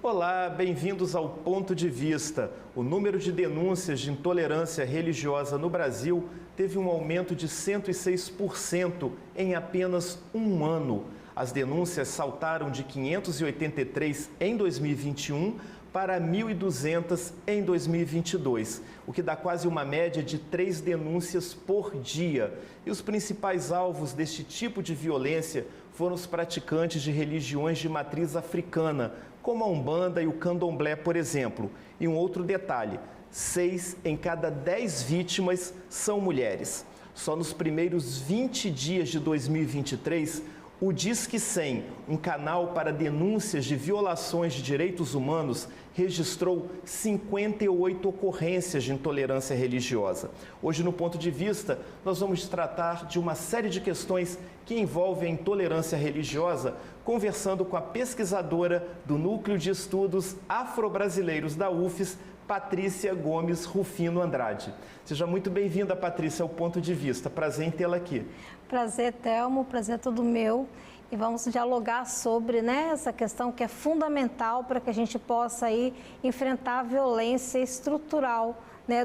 Olá, bem-vindos ao Ponto de Vista. O número de denúncias de intolerância religiosa no Brasil teve um aumento de 106% em apenas um ano. As denúncias saltaram de 583 em 2021 para 1.200 em 2022, o que dá quase uma média de 3 denúncias por dia. E os principais alvos deste tipo de violência foram os praticantes de religiões de matriz africana, como a Umbanda e o Candomblé, por exemplo. E um outro detalhe, 6 em cada 10 vítimas são mulheres. Só nos primeiros 20 dias de 2023, o Disque 100, um canal para denúncias de violações de direitos humanos, registrou 58 ocorrências de intolerância religiosa. Hoje, no Ponto de Vista, nós vamos tratar de uma série de questões que envolvem a intolerância religiosa, conversando com a pesquisadora do Núcleo de Estudos Afro-Brasileiros da UFES, Patrícia Gomes Rufino Andrade. Seja muito bem-vinda, Patrícia, ao Ponto de Vista. Prazer em tê-la aqui. Prazer, Thelmo. Prazer é todo meu. E vamos dialogar sobre essa questão que é fundamental para que a gente possa aí enfrentar a violência estrutural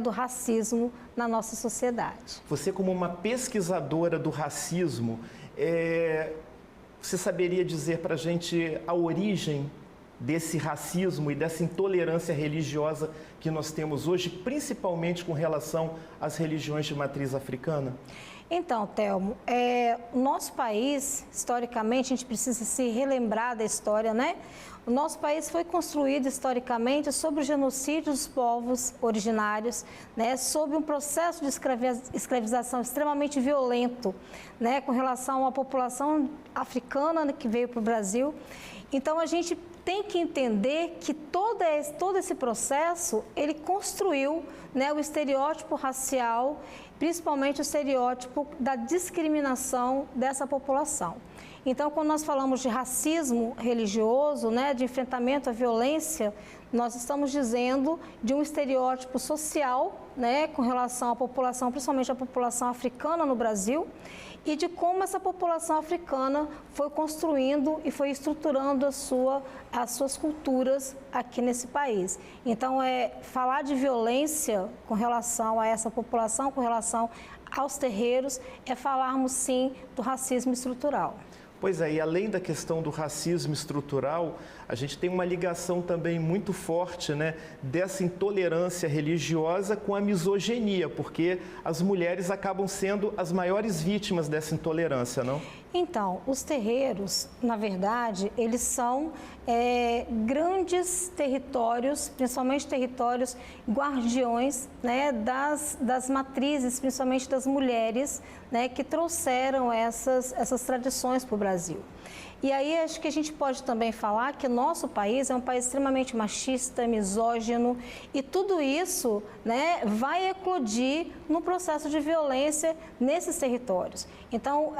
do racismo na nossa sociedade. Você, como uma pesquisadora do racismo, você saberia dizer para a gente a origem desse racismo e dessa intolerância religiosa que nós temos hoje, principalmente com relação às religiões de matriz africana? Então, Thelmo, o nosso país, historicamente, a gente precisa se relembrar da história, né? O nosso país foi construído historicamente sobre o genocídio dos povos originários, sob um processo de escravização extremamente violento, com relação à população africana que veio para o Brasil. Então, a gente tem que entender que todo esse processo, ele construiu o estereótipo racial, principalmente o estereótipo da discriminação dessa população. Então, quando nós falamos de racismo religioso, de enfrentamento à violência, nós estamos dizendo de um estereótipo social, com relação à população, principalmente a população africana no Brasil, e de como essa população africana foi construindo e foi estruturando as suas culturas aqui nesse país. Então, falar de violência com relação a essa população, com relação aos terreiros, é falarmos sim do racismo estrutural. Pois é, e além da questão do racismo estrutural, a gente tem uma ligação também muito forte, dessa intolerância religiosa com a misoginia, porque as mulheres acabam sendo as maiores vítimas dessa intolerância, não? Então, os terreiros, na verdade, eles são grandes territórios, principalmente territórios guardiões das matrizes, principalmente das mulheres, que trouxeram essas tradições para o Brasil. E aí acho que a gente pode também falar que nosso país é um país extremamente machista, misógino, e tudo isso vai eclodir no processo de violência nesses territórios. Então,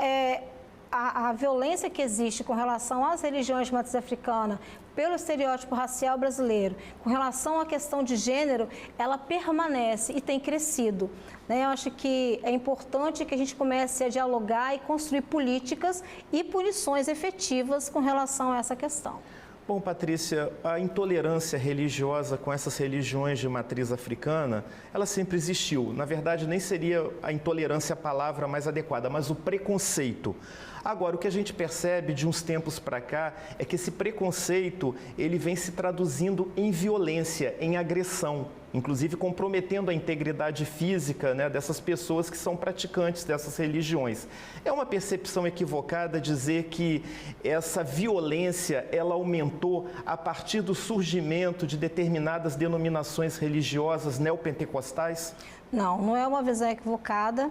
a violência que existe com relação às religiões de matriz africana, pelo estereótipo racial brasileiro, com relação à questão de gênero, ela permanece e tem crescido. Eu acho que é importante que a gente comece a dialogar e construir políticas e punições efetivas com relação a essa questão. Bom, Patrícia, a intolerância religiosa com essas religiões de matriz africana, ela sempre existiu. Na verdade, nem seria a intolerância a palavra mais adequada, mas o preconceito. Agora, o que a gente percebe de uns tempos para cá é que esse preconceito, ele vem se traduzindo em violência, em agressão, inclusive comprometendo a integridade física dessas pessoas que são praticantes dessas religiões. É uma percepção equivocada dizer que essa violência, ela aumentou a partir do surgimento de determinadas denominações religiosas neopentecostais? Não é uma visão equivocada.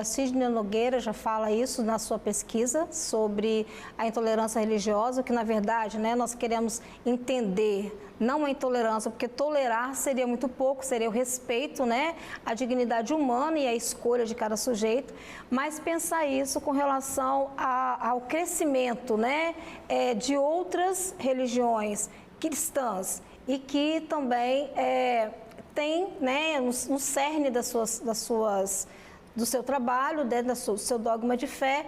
Sidney Nogueira já fala isso na sua pesquisa sobre a intolerância religiosa, que na verdade nós queremos entender, não a intolerância, porque tolerar seria muito pouco, seria o respeito à dignidade humana e à escolha de cada sujeito, mas pensar isso com relação ao crescimento de outras religiões cristãs e que também tem no cerne das suas do seu trabalho, dentro do seu dogma de fé,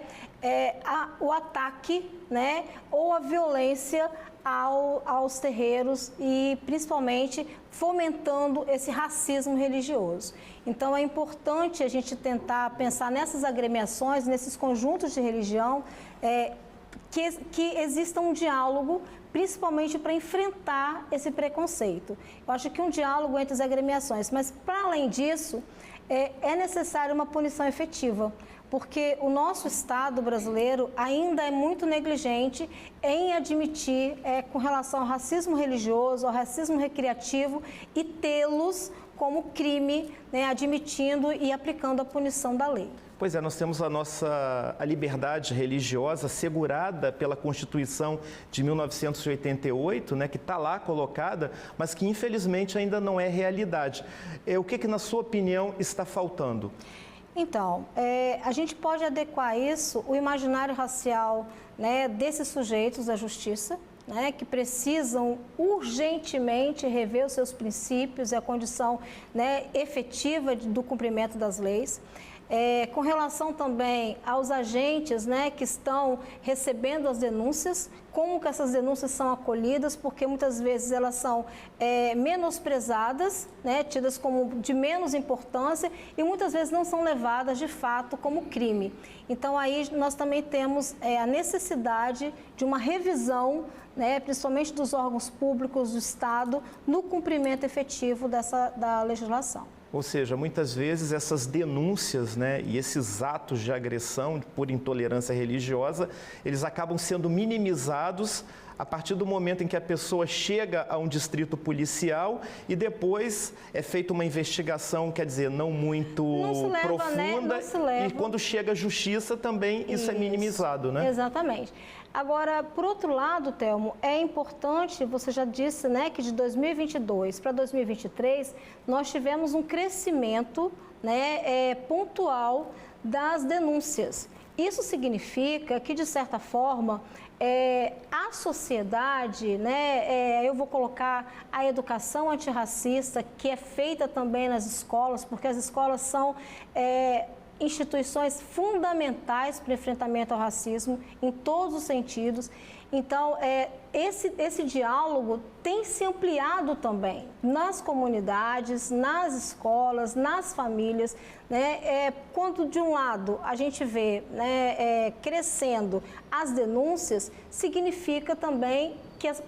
o ataque, né, ou a violência aos terreiros e principalmente fomentando esse racismo religioso. Então é importante a gente tentar pensar nessas agremiações, nesses conjuntos de religião, que exista um diálogo, principalmente para enfrentar esse preconceito. Eu acho que um diálogo entre as agremiações, mas para além disso, é necessária uma punição efetiva, porque o nosso Estado brasileiro ainda é muito negligente em admitir com relação ao racismo religioso, ao racismo recreativo e tê-los como crime, né, admitindo e aplicando a punição da lei. Pois é, nós temos a liberdade religiosa assegurada pela Constituição de 1988, né, que está lá colocada, mas que infelizmente ainda não é realidade. O que na sua opinião, está faltando? Então, a gente pode adequar isso, o imaginário racial, né, desses sujeitos da justiça, né, que precisam urgentemente rever os seus princípios e a condição, né, efetiva do cumprimento das leis. Com relação também aos agentes, né, que estão recebendo as denúncias, como que essas denúncias são acolhidas, porque muitas vezes elas são menosprezadas, né, tidas como de menos importância e muitas vezes não são levadas de fato como crime. Então aí nós também temos a necessidade de uma revisão, né, principalmente dos órgãos públicos do Estado, no cumprimento efetivo da legislação. Ou seja, muitas vezes essas denúncias, né, e esses atos de agressão por intolerância religiosa, eles acabam sendo minimizados a partir do momento em que a pessoa chega a um distrito policial e depois é feita uma investigação, quer dizer, não muito profunda, né? E quando chega a justiça também isso é minimizado, né? Exatamente. Agora, por outro lado, Telmo, é importante, você já disse, né, que de 2022 para 2023 nós tivemos um crescimento, né, pontual das denúncias. Isso significa que, de certa forma, a sociedade, né, eu vou colocar a educação antirracista, que é feita também nas escolas, porque as escolas são instituições fundamentais para o enfrentamento ao racismo em todos os sentidos. Então, esse diálogo tem se ampliado também nas comunidades, nas escolas, nas famílias, né? Quando, de um lado, a gente vê, né, crescendo as denúncias, significa também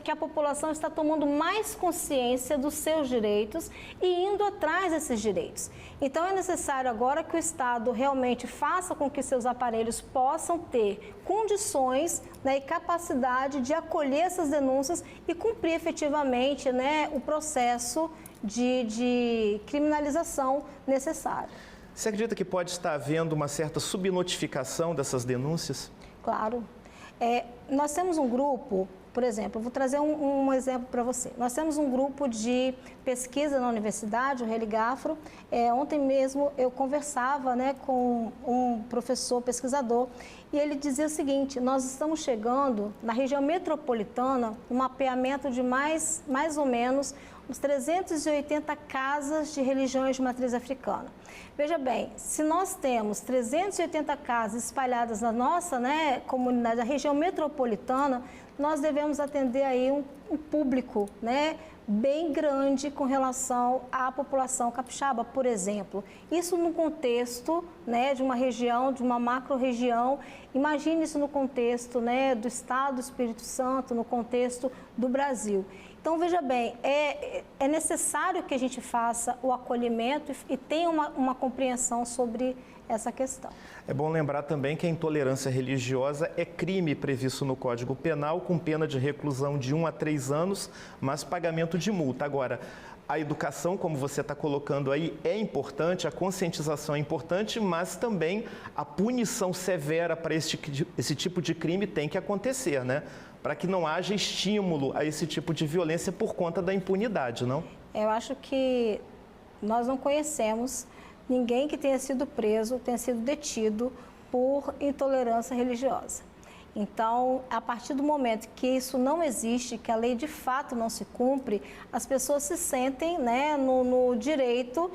que a população está tomando mais consciência dos seus direitos e indo atrás desses direitos. Então, é necessário agora que o Estado realmente faça com que seus aparelhos possam ter condições, né, e capacidade de acolher essas denúncias e cumprir efetivamente, né, o processo de criminalização necessário. Você acredita que pode estar havendo uma certa subnotificação dessas denúncias? Claro. Nós temos um grupo, por exemplo, vou trazer um exemplo para você. Nós temos um grupo de pesquisa na universidade, o Religafro. Ontem mesmo eu conversava, né, com um professor pesquisador e ele dizia o seguinte: nós estamos chegando na região metropolitana, um mapeamento de mais ou menos uns 380 casas de religiões de matriz africana. Veja bem, se nós temos 380 casas espalhadas na nossa, né, comunidade, da região metropolitana, nós devemos atender aí um público, né, bem grande com relação à população capixaba, por exemplo. Isso no contexto, né, de uma região, de uma macro-região. Imagine isso no contexto, né, do Estado do Espírito Santo, no contexto do Brasil. Então, veja bem, é necessário que a gente faça o acolhimento e tenha uma compreensão sobre essa questão. É bom lembrar também que a intolerância religiosa é crime previsto no Código Penal, com pena de reclusão de 1 a 3 anos, mas pagamento de multa. Agora, a educação, como você está colocando aí, é importante, a conscientização é importante, mas também a punição severa para esse tipo de crime tem que acontecer, né? Para que não haja estímulo a esse tipo de violência por conta da impunidade, não? Eu acho que nós não conhecemos ninguém que tenha sido preso, tenha sido detido por intolerância religiosa. Então, a partir do momento que isso não existe, que a lei de fato não se cumpre, as pessoas se sentem, né, no direito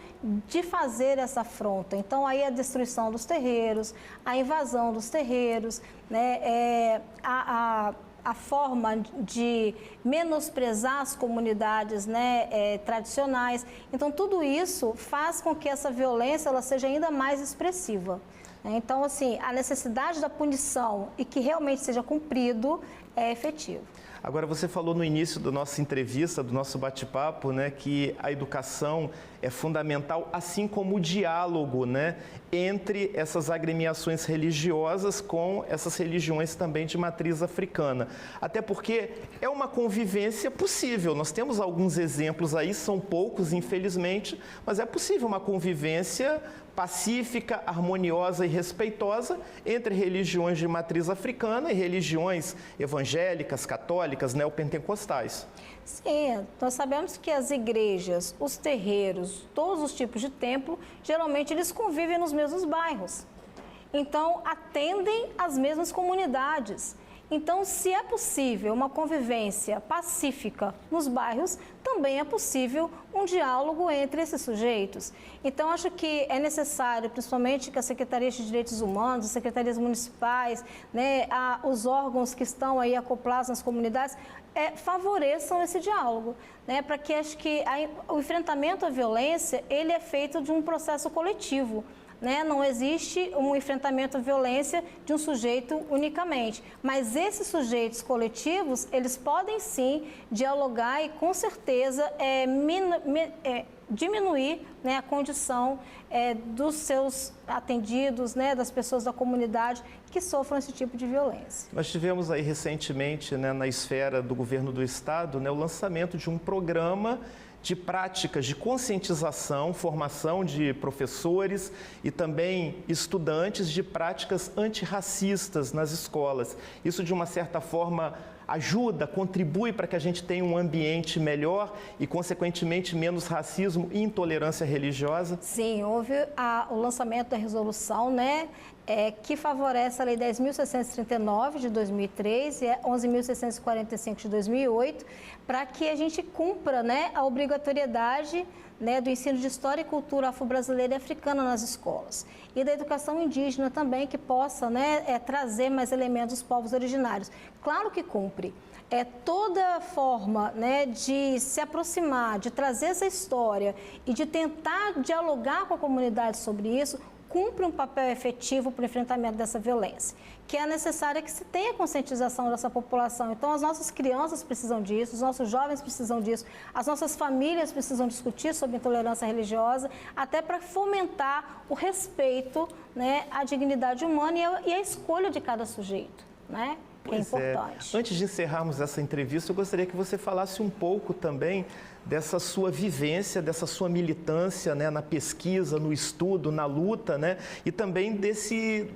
de fazer essa afronta. Então, aí a destruição dos terreiros, a invasão dos terreiros, né, a forma de menosprezar as comunidades, né, tradicionais. Então, tudo isso faz com que essa violência ela seja ainda mais expressiva. Então, assim, a necessidade da punição e que realmente seja cumprido é efetivo. Agora, você falou no início da nossa entrevista, do nosso bate-papo, né, que a educação é fundamental, assim como o diálogo, né, entre essas agremiações religiosas com essas religiões também de matriz africana. Até porque é uma convivência possível. Nós temos alguns exemplos aí, são poucos, infelizmente, mas é possível uma convivência pacífica, harmoniosa e respeitosa entre religiões de matriz africana e religiões evangélicas, católicas, neopentecostais. Sim, nós sabemos que as igrejas, os terreiros, todos os tipos de templo, geralmente eles convivem nos mesmos bairros. Então, atendem as mesmas comunidades. Então, se é possível uma convivência pacífica nos bairros, também é possível um diálogo entre esses sujeitos. Então, acho que é necessário, principalmente que a Secretaria de Direitos Humanos, as secretarias municipais, né, os órgãos que estão aí acoplados nas comunidades, favoreçam esse diálogo, né, para que acho que o enfrentamento à violência ele é feito de um processo coletivo. Né? Não existe um enfrentamento à violência de um sujeito unicamente, mas esses sujeitos coletivos, eles podem sim dialogar e com certeza diminuir, né, a condição dos seus atendidos, né, das pessoas da comunidade que sofram esse tipo de violência. Nós tivemos aí recentemente, né, na esfera do governo do estado, né, o lançamento de um programa de práticas de conscientização, formação de professores e também estudantes de práticas antirracistas nas escolas. Isso, de uma certa forma, ajuda, contribui para que a gente tenha um ambiente melhor e, consequentemente, menos racismo e intolerância religiosa? Sim, houve o lançamento da resolução, né, que favorece a Lei 10.639 de 2003 e 11.645 de 2008, para que a gente cumpra, né, a obrigatoriedade, né, do ensino de história e cultura afro-brasileira e africana nas escolas. E da educação indígena também, que possa, né, trazer mais elementos dos povos originários. Claro que cumpre. Toda forma, né, de se aproximar, de trazer essa história e de tentar dialogar com a comunidade sobre isso, cumpre um papel efetivo para o enfrentamento dessa violência, que é necessário que se tenha conscientização dessa população. Então, as nossas crianças precisam disso, os nossos jovens precisam disso, as nossas famílias precisam discutir sobre intolerância religiosa, até para fomentar o respeito, né, à dignidade humana e a escolha de cada sujeito, né? Que é importante. Antes de encerrarmos essa entrevista, eu gostaria que você falasse um pouco também dessa sua vivência, dessa sua militância, né, na pesquisa, no estudo, na luta, né, e também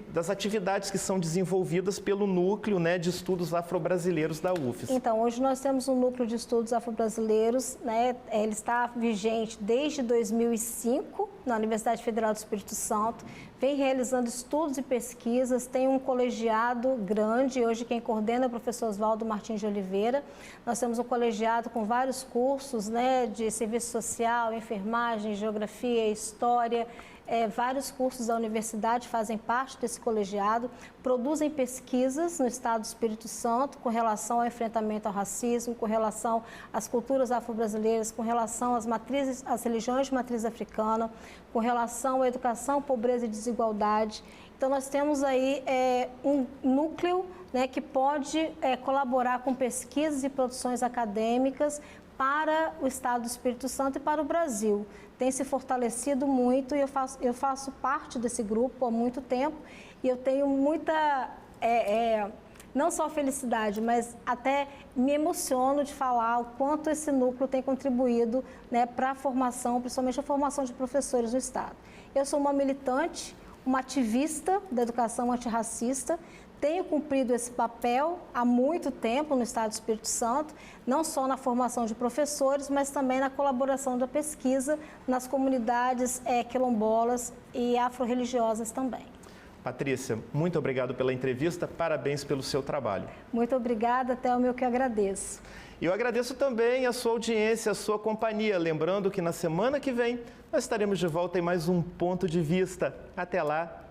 das atividades que são desenvolvidas pelo Núcleo, né, de Estudos Afro-Brasileiros da UFES. Então, hoje nós temos um Núcleo de Estudos Afro-Brasileiros, né, ele está vigente desde 2005 na Universidade Federal do Espírito Santo, vem realizando estudos e pesquisas, tem um colegiado grande, hoje quem coordena é o professor Oswaldo Martins de Oliveira. Nós temos um colegiado com vários cursos, né, de serviço social, enfermagem, geografia, história, vários cursos da universidade fazem parte desse colegiado, produzem pesquisas no estado do Espírito Santo com relação ao enfrentamento ao racismo, com relação às culturas afro-brasileiras, com relação às religiões de matriz africana, com relação à educação, pobreza e desigualdade. Então, nós temos aí um núcleo, né, que pode colaborar com pesquisas e produções acadêmicas para o estado do Espírito Santo e para o Brasil. Tem se fortalecido muito e eu faço parte desse grupo há muito tempo e eu tenho muita, não só felicidade, mas até me emociono de falar o quanto esse núcleo tem contribuído, né, para a formação, principalmente a formação de professores no estado. Eu sou uma militante, uma ativista da educação antirracista, tenho cumprido esse papel há muito tempo no estado do Espírito Santo, não só na formação de professores, mas também na colaboração da pesquisa nas comunidades quilombolas e afro-religiosas também. Patrícia, muito obrigado pela entrevista, parabéns pelo seu trabalho. Muito obrigada, Thelma, eu que agradeço. E eu agradeço também a sua audiência, a sua companhia. Lembrando que na semana que vem nós estaremos de volta em mais um Ponto de Vista. Até lá!